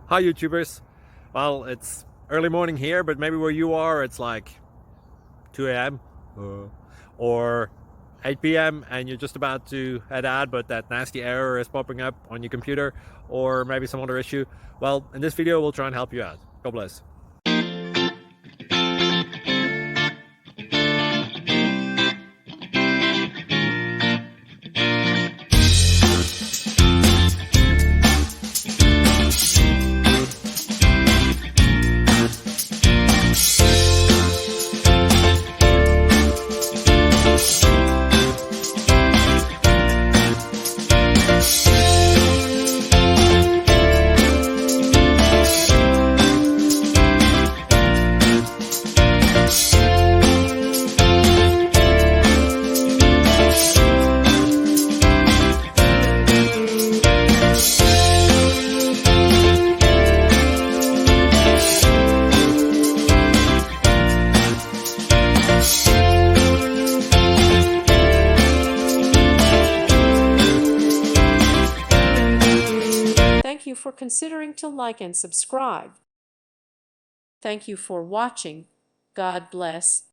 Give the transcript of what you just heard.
Hi YouTubers. Well, it's early morning here, but maybe where you are it's like 2 a.m. or 8 p.m. and you're just about to head out, but that nasty error is popping up on your computer, or maybe some other issue. Well, in this video we'll try and help you out. God bless. Thank you for considering to like and subscribe. Thank you for watching. God bless.